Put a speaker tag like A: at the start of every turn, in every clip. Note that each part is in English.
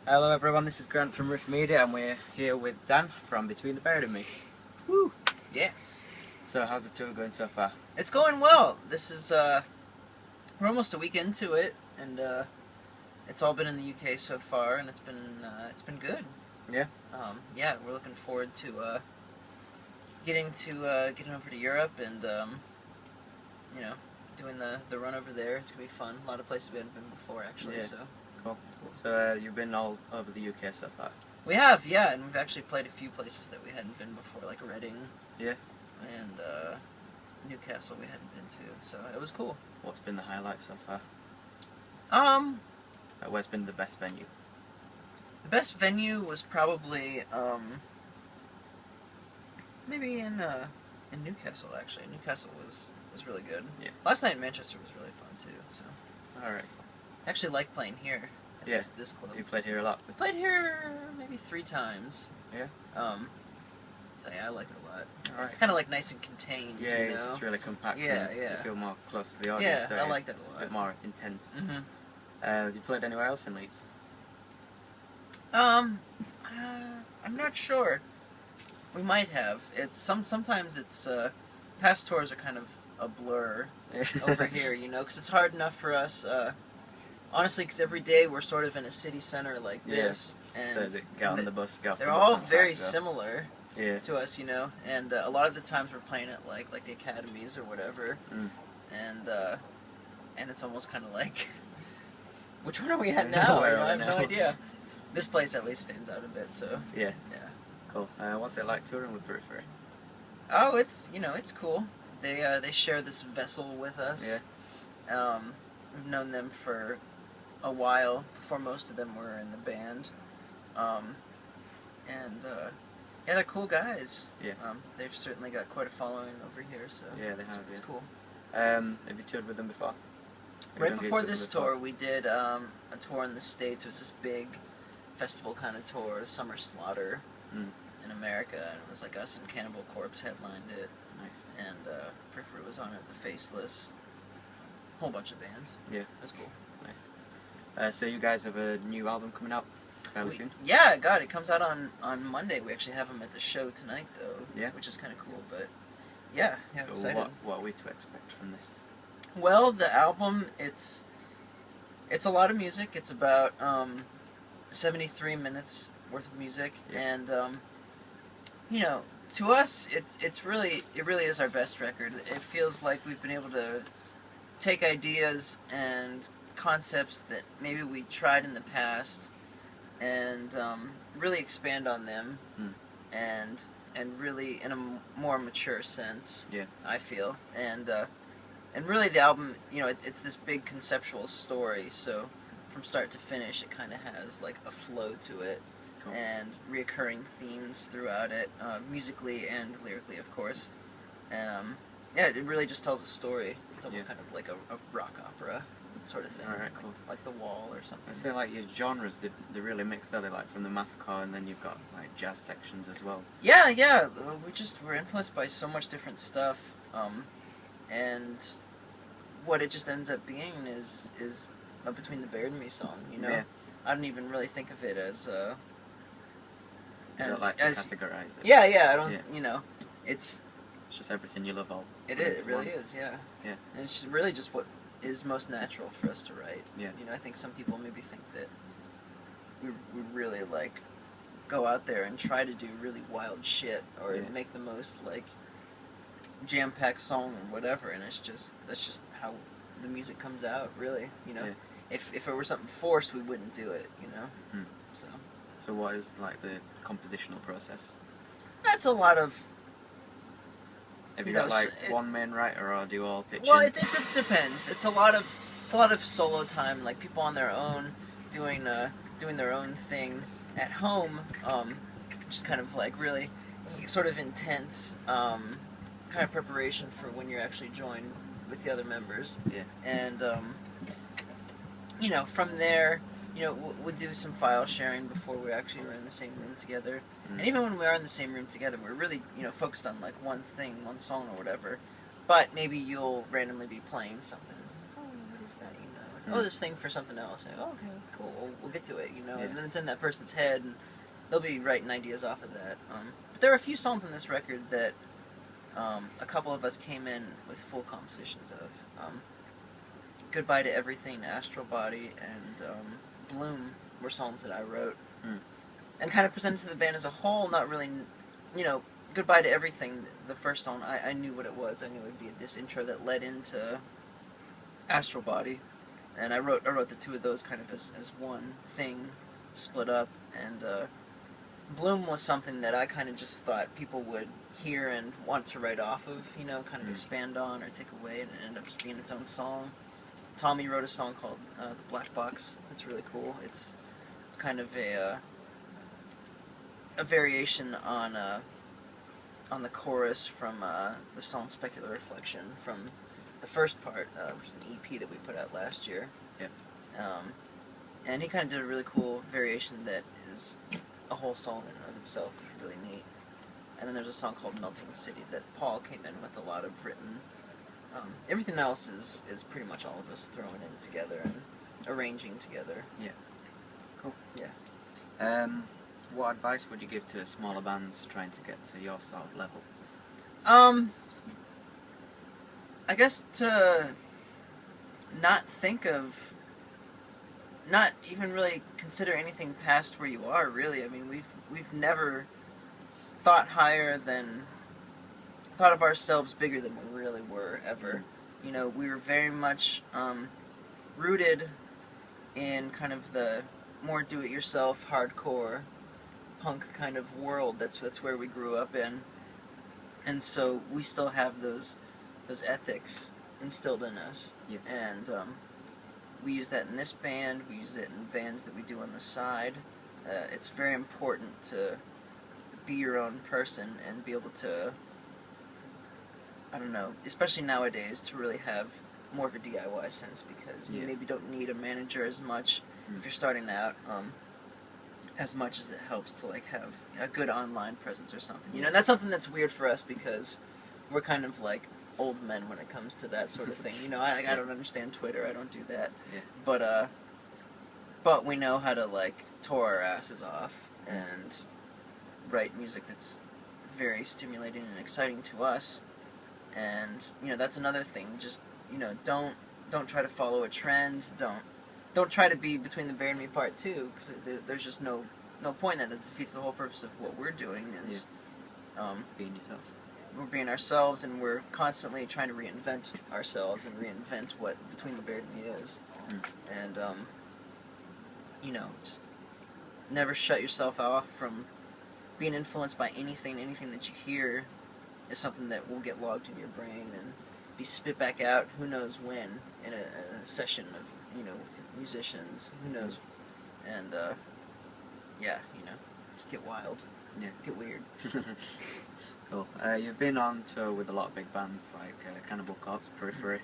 A: Hello everyone, this is Grant from Riff Media and we're here with Dan from Between the Bird and Me.
B: Woo! Yeah.
A: So how's the tour going so far?
B: It's going well. This is, we're almost a week into it, and it's all been in the UK so far, and it's been good.
A: Yeah?
B: Yeah, we're looking forward to, getting over to Europe and, you know, doing the run over there. It's gonna be fun. A lot of places we haven't been before, actually,
A: Yeah.
B: so.
A: Cool. So you've been all over the UK so far?
B: We have, yeah, and we've actually played a few places that we hadn't been before, like Reading.
A: Yeah.
B: And, Newcastle we hadn't been to, so it was cool.
A: What's been the highlight so far? Where's been the best venue?
B: The best venue was probably, maybe in Newcastle, actually. Newcastle was really good.
A: Yeah.
B: Last night in Manchester was really fun, too, so.
A: Alright.
B: I actually like playing here at
A: Yeah.
B: this club.
A: You played here a lot?
B: We played here maybe 3 times.
A: Yeah?
B: So yeah, I like it a lot.
A: Alright.
B: It's kind of like nice and contained,
A: Yeah,
B: you know?
A: it's really compact.
B: Yeah,
A: and
B: yeah.
A: You feel more close to the audience.
B: Yeah,
A: don't
B: I
A: you?
B: like that a lot.
A: It's a bit more intense.
B: Mm-hmm.
A: Have you played anywhere else in Leeds?
B: I'm not sure. We might have. Sometimes it's past tours are kind of a blur over here, you know, because it's hard enough for us. Honestly, because every day we're sort of in a city center like this, and
A: so get on the bus, get off
B: they're
A: the bus
B: all
A: and
B: very
A: back,
B: similar
A: Yeah.
B: to us, you know. And a lot of the times we're playing at like the academies or whatever,
A: Mm.
B: and it's almost kind of like, which one are we at now?
A: Where
B: You know,
A: are
B: I have
A: we
B: no
A: now?
B: idea. This place at least stands out a bit, so
A: Yeah.
B: yeah.
A: Cool. What's it like touring with Periphery?
B: Oh, it's cool. They share this vessel with us.
A: Yeah.
B: We've known them for a while before most of them were in the band. Yeah, they're cool guys.
A: Yeah.
B: They've certainly got quite a following over here, so
A: Yeah, they have,
B: it's
A: yeah.
B: cool.
A: Have you toured with them before? Have you
B: Right
A: done
B: before
A: gigs with
B: this
A: them before?
B: tour, we did a tour in the States. It was this big festival kind of tour, Summer Slaughter
A: Mm.
B: in America, and it was like us and Cannibal Corpse headlined it,
A: Nice.
B: and Periphery was on it, The Faceless, whole bunch of bands.
A: Yeah.
B: It was cool.
A: Nice. So you guys have a new album coming out fairly soon?
B: Yeah, God, it comes out on Monday. We actually have them at the show tonight, though.
A: Yeah.
B: Which is kind of cool, but yeah, I'm
A: So
B: excited.
A: what are we to expect from this?
B: Well, the album, it's a lot of music. It's about 73 minutes worth of music,
A: Yeah.
B: and you know, to us, it really is our best record. It feels like we've been able to take ideas and concepts that maybe we tried in the past and really expand on them,
A: Hmm.
B: and really in a more mature sense.
A: Yeah.
B: I feel, and really the album, you know, it's this big conceptual story. So from start to finish, it kind of has like a flow to it.
A: Cool.
B: And reoccurring themes throughout it, musically and lyrically, of course. Yeah, it really just tells a story. It's almost
A: Yeah.
B: kind of like a rock opera sort of thing.
A: Alright, cool.
B: Like The Wall or something.
A: I say like your genres, they're really mixed, are they? Like from the mathcore and then you've got like jazz sections as well.
B: Yeah. We're influenced by so much different stuff, and what it just ends up being is a Between the Bird and Me song. You know,
A: Yeah.
B: I don't even really think of it as
A: You don't like to categorize it.
B: Yeah. I don't.
A: Yeah.
B: You know, it's
A: Just everything you love all.
B: It
A: put
B: is. It
A: into
B: really
A: one.
B: is. Yeah.
A: Yeah.
B: And it's really just what is most natural for us to write.
A: Yeah.
B: You know, I think some people maybe think that we really like go out there and try to do really wild shit or
A: Yeah.
B: make the most like jam-packed song or whatever, and that's just how the music comes out. Really, you know.
A: Yeah.
B: If it were something forced, we wouldn't do it. You know.
A: Hmm.
B: So
A: So what is like the compositional process?
B: that's a lot of.
A: Have you
B: You
A: got
B: know,
A: like
B: it-
A: one main writer or do you all pitch
B: Well,
A: in?
B: it depends. It's a lot of solo time, like people on their own doing their own thing at home, just kind of like really sort of intense kind of preparation for when you're actually joined with the other members.
A: Yeah.
B: And you know, from there, you know, we'll do some file sharing before we actually are in the same room together.
A: Mm.
B: And even when we are in the same room together, we're really, you know, focused on like one thing, one song or whatever. But maybe you'll randomly be playing something. Oh, what is that? You know, oh, this thing for something else. And, oh, okay, cool, we'll get to it, you know.
A: Yeah.
B: And then it's in that person's head, and they'll be writing ideas off of that. But there are a few songs on this record that a couple of us came in with full compositions of. Goodbye to Everything, Astral Body, and Bloom were songs that I wrote. And kind of presented to the band as a whole, not really, you know, Goodbye to Everything, the first song, I knew what it was. I knew it would be this intro that led into Astral Body. And I wrote the two of those kind of as one thing, split up. And Bloom was something that I kind of just thought people would hear and want to write off of, you know, kind of expand on or take away, and it ended up just being its own song. Tommy wrote a song called The Black Box. It's really cool. It's kind of a variation on the chorus from the song Specular Reflection from the first part, which is an EP that we put out last year.
A: Yep.
B: And he kind of did a really cool variation that is a whole song in and of itself. It's really neat. And then there's a song called Melting City that Paul came in with a lot of written. Everything else is pretty much all of us throwing in together and arranging together.
A: Yeah. Cool.
B: Yeah.
A: What advice would you give to smaller bands trying to get to your sort of level?
B: I guess to not even really consider anything past where you are, really. I mean, we've never thought of ourselves bigger than we really were, ever. You know, we were very much rooted in kind of the more do-it-yourself, hardcore, punk kind of world. That's where we grew up in. And so we still have those ethics instilled in us.
A: Yeah.
B: And we use that in this band, we use it in bands that we do on the side. It's very important to be your own person and be able to, I don't know, especially nowadays, to really have more of a DIY sense, because you maybe don't need a manager as much if you're starting out, as much as it helps to like have a good online presence or something. You know, and that's something that's weird for us because we're kind of like old men when it comes to that sort of thing. You know, I don't understand Twitter, I don't do that.
A: Yeah.
B: But we know how to like tour our asses off and write music that's very stimulating and exciting to us. And you know, that's another thing. Just, you know, don't try to follow a trend. Don't try to be Between the Bear and Me Part 2, because there's just no point in that. That defeats the whole purpose of what we're doing. Is
A: being yourself.
B: We're being ourselves, and we're constantly trying to reinvent ourselves and reinvent what Between the Bear and Me is. And you know, just never shut yourself off from being influenced by anything that you hear is something that will get logged in your brain and be spit back out who knows when in a session of, you know, with musicians, who knows. And yeah, you know, just get wild.
A: Yeah.
B: Get weird.
A: Cool. You've been on tour with a lot of big bands like Cannibal Corpse, Periphery,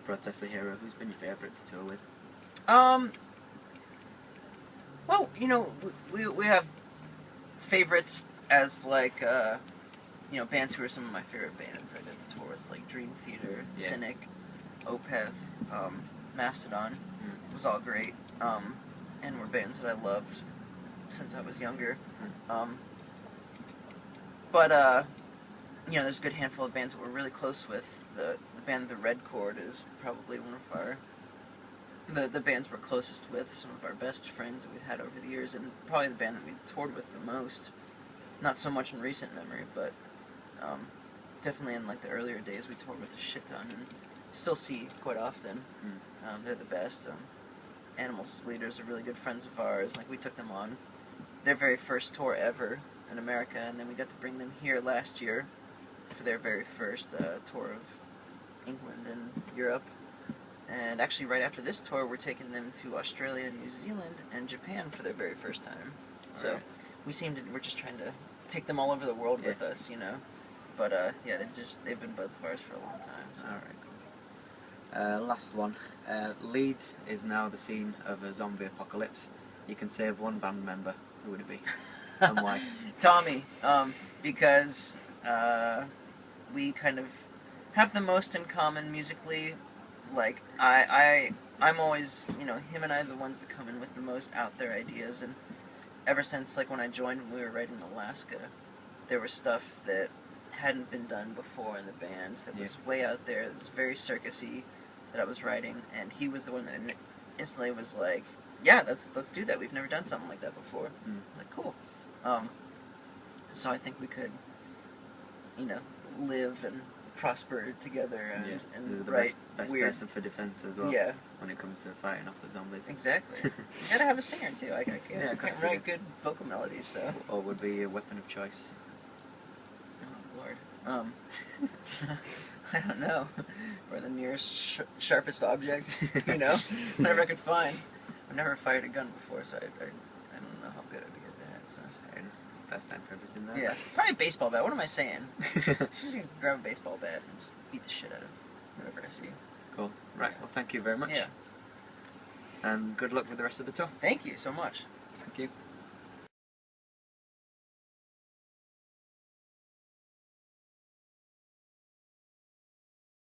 A: Protest the Hero. Who's been your favourite to tour with?
B: Well, you know, we have favorites as like you know, bands who are some of my favorite bands. I got to tour with like Dream Theater, Cynic, Opeth, Mastodon. It was all great, and were bands that I loved since I was younger. But you know, there's a good handful of bands that we're really close with. The band The Red Chord is probably one of our the bands we're closest with, some of our best friends that we've had over the years, and probably the band that we've toured with the most. Not so much in recent memory, but definitely in like the earlier days we toured with a shit ton, and still see quite often. They're the best. Animals' leaders are really good friends of ours. Like, we took them on their very first tour ever in America, and then we got to bring them here last year for their very first tour of England and Europe. And actually, right after this tour, we're taking them to Australia, New Zealand, and Japan for their very first time. So we're just trying to take them all over the world with us, you know. But yeah, they've been buds of ours for a long time. So.
A: Alright, cool. Last one. Leeds is now the scene of a zombie apocalypse. You can save one band member. Who would it be? And why?
B: Tommy, because we kind of have the most in common musically. Like, I I'm always, you know, him and I are the ones that come in with the most out there ideas, and ever since, like, when I joined when we were writing Alaska, there was stuff that hadn't been done before in the band that was way out there, that was very circusy, that I was writing, and he was the one that instantly was like, yeah, let's do that, we've never done something like that before. I was like, cool. So I think we could, you know, live and prosper together and
A: the
B: write
A: best
B: weird...
A: person for defense as well.
B: Yeah.
A: When it comes to fighting off the zombies.
B: Exactly. You gotta have a singer too. I can't write good vocal melodies, so.
A: Or would be a weapon of choice.
B: Oh Lord. I don't know. Or the nearest sharpest object, you know, whatever I could find. I've never fired a gun before, so I don't know how good I'd be at that. So.
A: That's fair enough. First time for everything there.
B: Yeah. Probably a baseball bat. What am I saying? She's just gonna grab a baseball bat and just beat the shit out of whoever I see.
A: Cool. Right. Well, thank you very much.
B: Yeah.
A: And good luck with the rest of the tour.
B: Thank you so much.
A: Thank you.